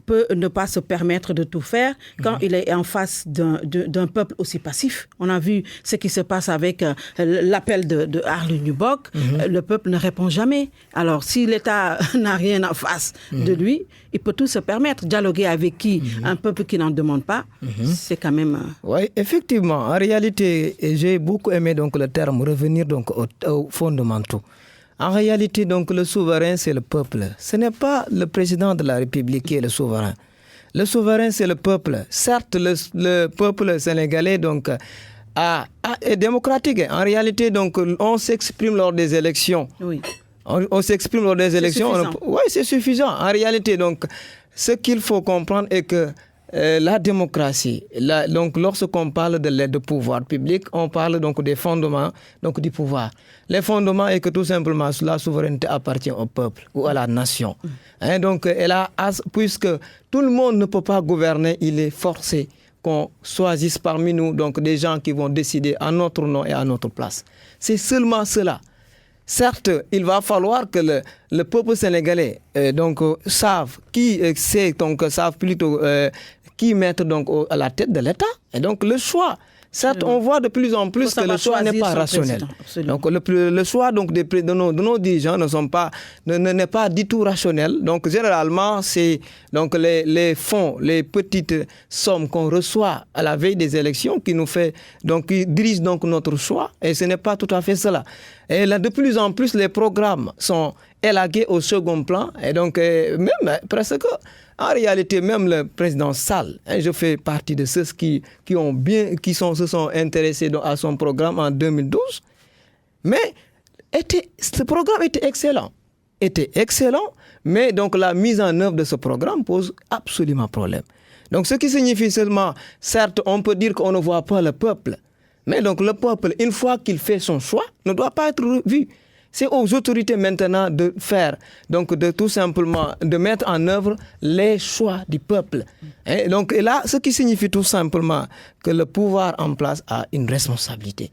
peut ne pas se permettre de tout faire quand il est en face d'un peuple aussi passif? On a vu ce qui se passe avec l'appel de Arlene Nubok. Le peuple ne répond jamais. Alors, si l'État n'a rien en face de lui, il peut tout se permettre. Dialoguer avec qui? Un peuple qui n'en demande pas, c'est quand même... Oui, effectivement. En réalité, j'ai beaucoup aimé donc, le terme revenir donc, aux fondamentaux. En réalité, donc, le souverain, c'est le peuple. Ce n'est pas le président de la République qui est le souverain. Le souverain, c'est le peuple. Certes, le peuple sénégalais donc, est démocratique. En réalité, donc, on s'exprime lors des élections. Oui. On s'exprime lors des élections. Oui, c'est suffisant. En réalité, donc, ce qu'il faut comprendre est que la démocratie, donc lorsqu'on parle de l'aide de pouvoir public, on parle donc des fondements donc du pouvoir. Les fondements est que tout simplement la souveraineté appartient au peuple ou à la nation. Donc, puisque tout le monde ne peut pas gouverner, il est forcé qu'on choisisse parmi nous donc des gens qui vont décider à notre nom et à notre place. C'est seulement cela. Certes, il va falloir que le peuple sénégalais savent plutôt qui mettre donc à la tête de l'État. Et donc le choix, Certes, on voit de plus en plus que le choix n'est pas rationnel. Donc, le choix donc, de nos dirigeants n'est pas du tout rationnel. Donc, généralement, c'est donc, les fonds, les petites sommes qu'on reçoit à la veille des élections qui dirigent donc notre choix. Et ce n'est pas tout à fait cela. Et là, de plus en plus, les programmes sont élagués au second plan. Et donc, même presque... En réalité, même le président Sall, je fais partie de ceux qui se sont intéressés à son programme en 2012, mais ce programme était excellent, mais donc la mise en œuvre de ce programme pose absolument problème. Donc, ce qui signifie seulement, certes, on peut dire qu'on ne voit pas le peuple, mais donc le peuple, une fois qu'il fait son choix, ne doit pas être vu. C'est aux autorités maintenant de faire, donc de tout simplement de mettre en œuvre les choix du peuple. Et donc et là, ce qui signifie tout simplement que le pouvoir en place a une responsabilité.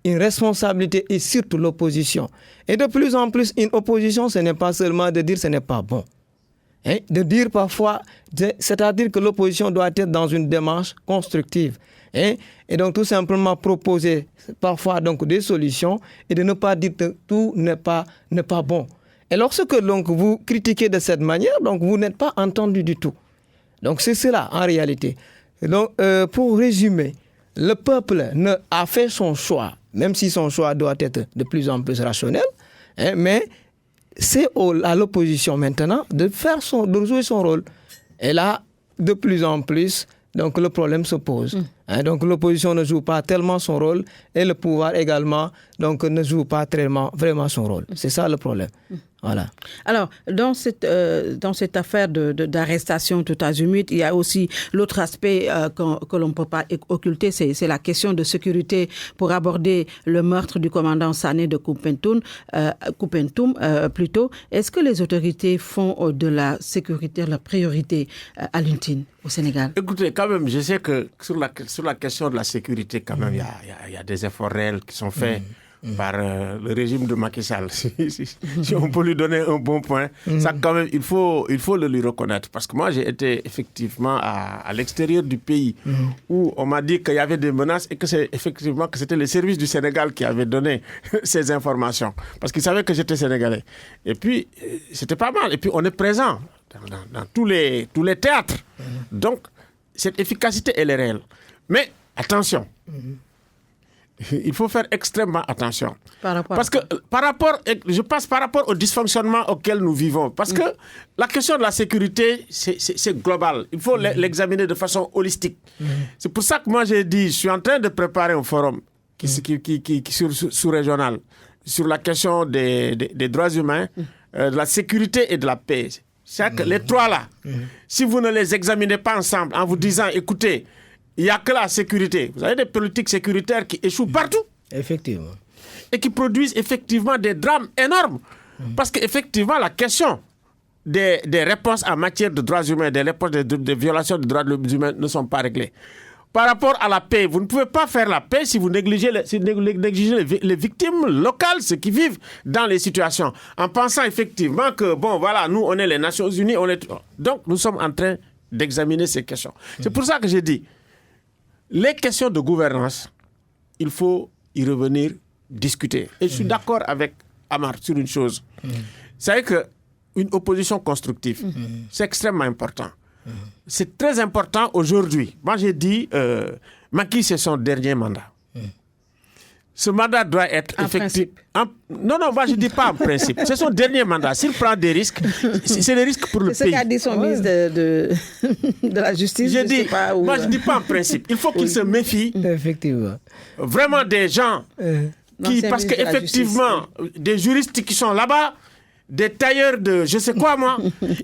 Une responsabilité et surtout l'opposition. Et de plus en plus, une opposition, ce n'est pas seulement de dire ce n'est pas bon. De dire parfois, c'est-à-dire que l'opposition doit être dans une démarche constructive. Et donc tout simplement proposer parfois donc des solutions et de ne pas dire que tout n'est pas bon. Et lorsque donc vous critiquez de cette manière, donc vous n'êtes pas entendu du tout. Donc c'est cela en réalité. Donc pour résumer, le peuple a fait son choix, même si son choix doit être de plus en plus rationnel, mais c'est à l'opposition maintenant de jouer son rôle. Et là, de plus en plus, donc le problème se pose. Donc l'opposition ne joue pas tellement son rôle et le pouvoir également donc, ne joue pas vraiment son rôle. C'est ça le problème. Voilà. Alors, dans cette affaire d'arrestation tout azimut, il y a aussi l'autre aspect que l'on ne peut pas occulter, c'est la question de sécurité pour aborder le meurtre du commandant Sané de Koupentoum. Est-ce que les autorités font de la sécurité leur priorité à l'UNTIN au Sénégal? Écoutez, quand même, je sais que sur la question de la sécurité, quand même, il y a des efforts réels qui sont faits. Par le régime de Macky Sall, si on peut lui donner un bon point, ça quand même, il faut le lui reconnaître. Parce que moi, j'ai été effectivement à l'extérieur du pays où on m'a dit qu'il y avait des menaces et que c'était les services du Sénégal qui avaient donné ces informations. Parce qu'ils savaient que j'étais sénégalais. Et puis, c'était pas mal. Et puis, on est présent dans tous les théâtres. Donc, cette efficacité, elle est réelle. Mais, attention. Il faut faire extrêmement attention. Je passe par rapport au dysfonctionnement auquel nous vivons. Parce que la question de la sécurité, c'est global. Il faut l'examiner de façon holistique. C'est pour ça que moi j'ai dit, je suis en train de préparer un forum sous-régional sur la question des droits humains, de la sécurité et de la paix. C'est que les trois là, si vous ne les examinez pas ensemble en vous disant, écoutez, il n'y a que la sécurité. Vous avez des politiques sécuritaires qui échouent partout. Effectivement. Et qui produisent effectivement des drames énormes. Parce qu'effectivement, la question des réponses en matière de droits humains, des réponses des violations des droits humains ne sont pas réglées. Par rapport à la paix, vous ne pouvez pas faire la paix si vous négligez les victimes locales, ceux qui vivent dans les situations. En pensant effectivement que, bon, voilà, nous, on est les Nations Unies. Donc, nous sommes en train d'examiner ces questions. C'est pour ça que j'ai dit, les questions de gouvernance, il faut y revenir discuter. Et je suis d'accord avec Amar sur une chose. C'est qu'une opposition constructive, c'est extrêmement important. C'est très important aujourd'hui. Moi, j'ai dit, Macky, c'est son dernier mandat. Ce mandat doit être effectif. Non, moi je ne dis pas en principe. C'est son dernier mandat. S'il prend des risques, c'est des risques pour le pays. C'est ce qu'a dit son ministre de la Justice. Moi je ne dis pas en principe. Il faut qu'il se méfie. Effectivement. Vraiment des gens parce qu'effectivement, des juristes qui sont là-bas, des tailleurs de je sais quoi moi,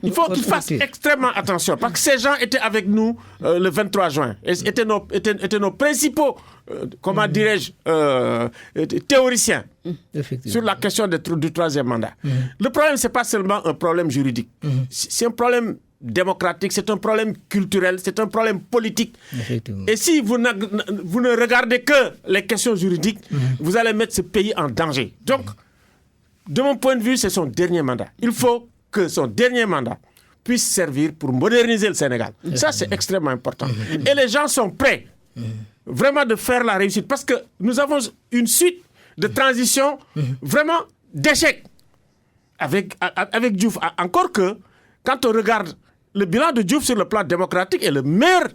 il faut qu'ils fassent extrêmement attention. Parce que ces gens étaient avec nous le 23 juin. Et étaient nos principaux, comment dirais-je, théoriciens sur la question du troisième mandat. Le problème, ce n'est pas seulement un problème juridique. C'est un problème démocratique, c'est un problème culturel, c'est un problème politique. Et si vous ne regardez que les questions juridiques, vous allez mettre ce pays en danger. Donc, de mon point de vue, c'est son dernier mandat. Il faut que son dernier mandat puisse servir pour moderniser le Sénégal. Ça, c'est extrêmement important. Et les gens sont prêts. vraiment de faire la réussite. Parce que nous avons une suite de transitions vraiment d'échecs avec Diouf. Encore que, quand on regarde le bilan de Diouf sur le plan démocratique est le meilleur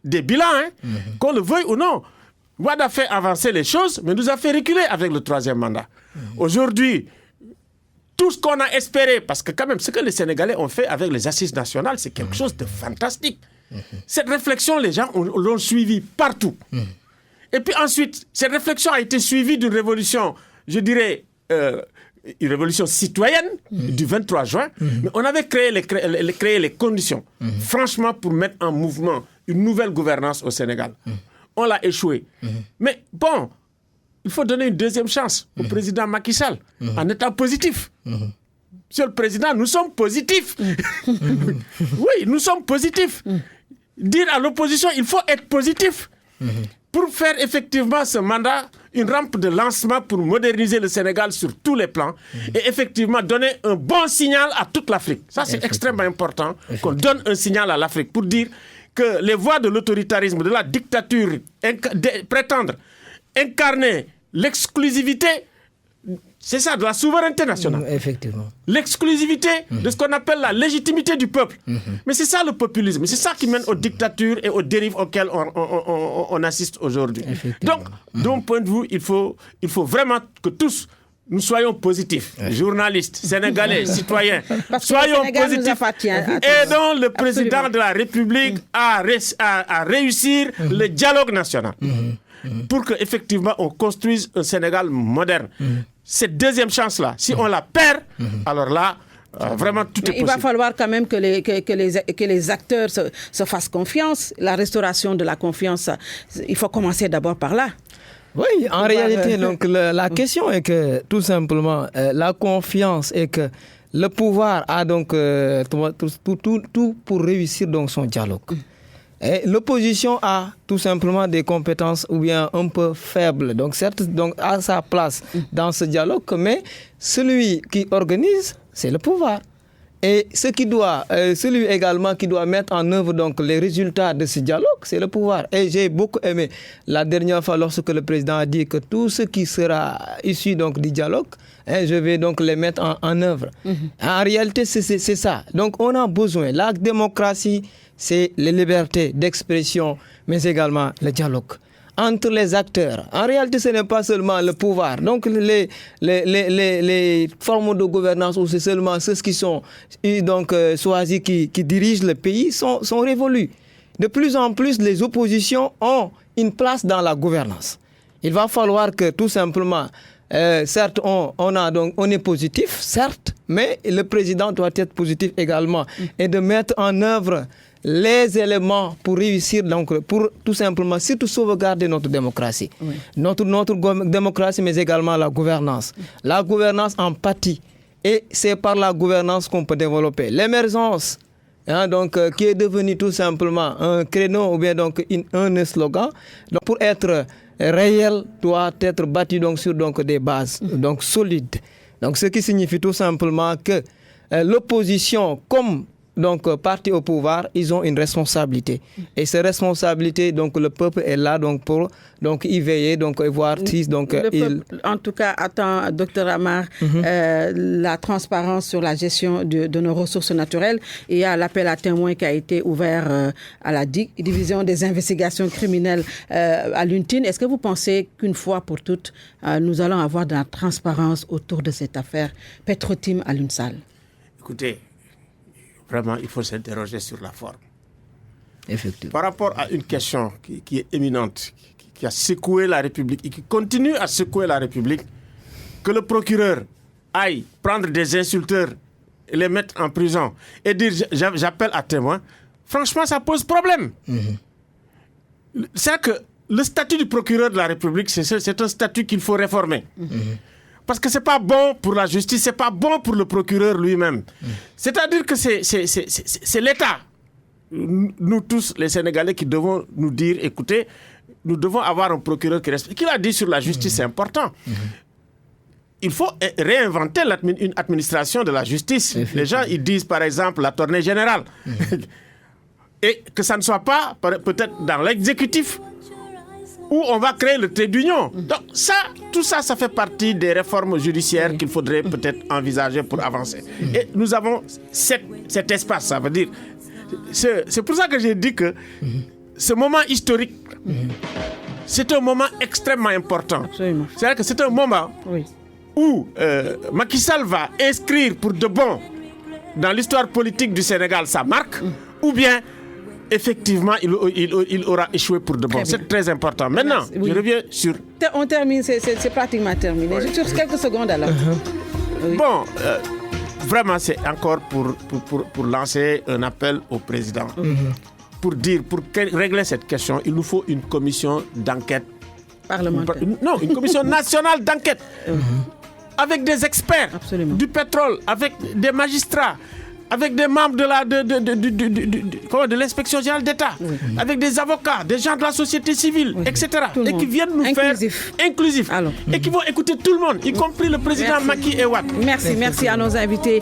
des bilans, qu'on le veuille ou non. Wade a fait avancer les choses, mais nous a fait reculer avec le 3e mandat. Aujourd'hui, tout ce qu'on a espéré, parce que quand même, ce que les Sénégalais ont fait avec les assises nationales, c'est quelque chose de fantastique. Cette réflexion, les gens l'ont suivi partout. Et puis ensuite, cette réflexion a été suivie d'une révolution, je dirais, une révolution citoyenne du 23 juin, mais on avait créé les conditions, franchement, pour mettre en mouvement une nouvelle gouvernance au Sénégal. On l'a échoué. Mais bon, il faut donner une deuxième chance au président Macky Sall, en étant positif. Monsieur le Président, nous sommes positifs. Oui, nous sommes positifs. Dire à l'opposition, il faut être positif. Pour faire effectivement ce mandat une rampe de lancement pour moderniser le Sénégal sur tous les plans et effectivement donner un bon signal à toute l'Afrique. Ça, c'est extrêmement important qu'on donne un signal à l'Afrique pour dire que les voies de l'autoritarisme, de la dictature, prétendre incarner l'exclusivité, c'est ça, de la souveraineté nationale. Effectivement. L'exclusivité de ce qu'on appelle la légitimité du peuple. Mais c'est ça le populisme. C'est ça qui mène aux dictatures et aux dérives auxquelles on assiste aujourd'hui. Donc, d'un point de vue, il faut vraiment que tous nous soyons positifs. Journalistes, Sénégalais, citoyens. Soyons positifs. Aidons le président de la République à réussir le dialogue national. Pour qu'effectivement on construise un Sénégal moderne. Cette deuxième chance-là, si on la perd, alors là, vraiment tout est possible. Il va falloir quand même que les acteurs se fassent confiance. La restauration de la confiance, il faut commencer d'abord par là. Oui, en réalité, donc, la question est que, tout simplement, la confiance est que le pouvoir a donc tout pour réussir donc, son dialogue. Et l'opposition a tout simplement des compétences ou bien un peu faibles. Donc certes, donc, a sa place dans ce dialogue, mais celui qui organise, c'est le pouvoir. Et celui également qui doit mettre en œuvre donc, les résultats de ce dialogue, c'est le pouvoir. Et j'ai beaucoup aimé la dernière fois lorsque le président a dit que tout ce qui sera issu donc, du dialogue, je vais donc les mettre en œuvre. En réalité, c'est ça. Donc on a besoin. La démocratie, c'est les libertés d'expression, mais également le dialogue entre les acteurs. En réalité, ce n'est pas seulement le pouvoir. Donc, les formes de gouvernance, où c'est seulement ceux qui sont donc, choisis, qui dirigent le pays, sont révolus. De plus en plus, les oppositions ont une place dans la gouvernance. Il va falloir que, tout simplement, certes, on est positif, certes, mais le président doit être positif également et de mettre en œuvre les éléments pour réussir, donc pour tout simplement, surtout sauvegarder notre démocratie. Oui. Notre démocratie, mais également la gouvernance. La gouvernance en pâtit. Et c'est par la gouvernance qu'on peut développer. L'émergence, donc, qui est devenue tout simplement un créneau ou bien donc un slogan, donc, pour être réel, doit être bâti donc, sur donc, des bases donc, solides. Donc, ce qui signifie tout simplement que l'opposition, comme donc, parti au pouvoir, ils ont une responsabilité. Et cette responsabilité, donc, le peuple est là donc, pour donc, y veiller, donc, et voir si... Donc, en tout cas, attend, Dr Amar, la transparence sur la gestion de nos ressources naturelles. Et il y a l'appel à témoins qui a été ouvert à la division des investigations criminelles à l'UNTIN. Est-ce que vous pensez qu'une fois pour toutes, nous allons avoir de la transparence autour de cette affaire Petro-Tim à l'UNSAL? Écoutez, vraiment, il faut s'interroger sur la forme. Effectivement. Par rapport à une question qui est éminente, qui a secoué la République et qui continue à secouer la République, que le procureur aille prendre des insulteurs et les mettre en prison et dire j'appelle à témoin, franchement, ça pose problème. C'est que le statut du procureur de la République, c'est un statut qu'il faut réformer. Parce que ce n'est pas bon pour la justice, ce n'est pas bon pour le procureur lui-même. C'est-à-dire que c'est l'État, nous tous les Sénégalais, qui devons nous dire, écoutez, nous devons avoir un procureur qui respecte. Qu'il a dit sur la justice, c'est important. Il faut réinventer une administration de la justice. Les gens, ils disent par exemple l'attorney général. Et que ça ne soit pas peut-être dans l'exécutif. où on va créer le trait d'union. Donc ça, tout ça, ça fait partie des réformes judiciaires qu'il faudrait peut-être envisager pour avancer. Et nous avons cet espace, ça veut dire... C'est pour ça que j'ai dit que ce moment historique, c'est un moment extrêmement important. Absolument. C'est-à-dire que c'est un moment où Macky Sall va inscrire pour de bon dans l'histoire politique du Sénégal sa marque, ou bien effectivement il aura échoué pour de bon. C'est très important. Maintenant, je reviens sur... On termine, c'est pratiquement terminé. Sur quelques secondes alors. Bon, vraiment c'est encore pour lancer un appel au président. Pour dire, pour régler cette question, il nous faut une commission d'enquête. Parlementaire. Non, une commission nationale d'enquête. Avec des experts du pétrole, avec des magistrats, avec des membres de l'inspection générale d'État, avec des avocats, des gens de la société civile, etc. Et qui viennent nous faire inclusif. Et qui vont écouter tout le monde, y compris le président Macky et Wade. Merci à nos invités.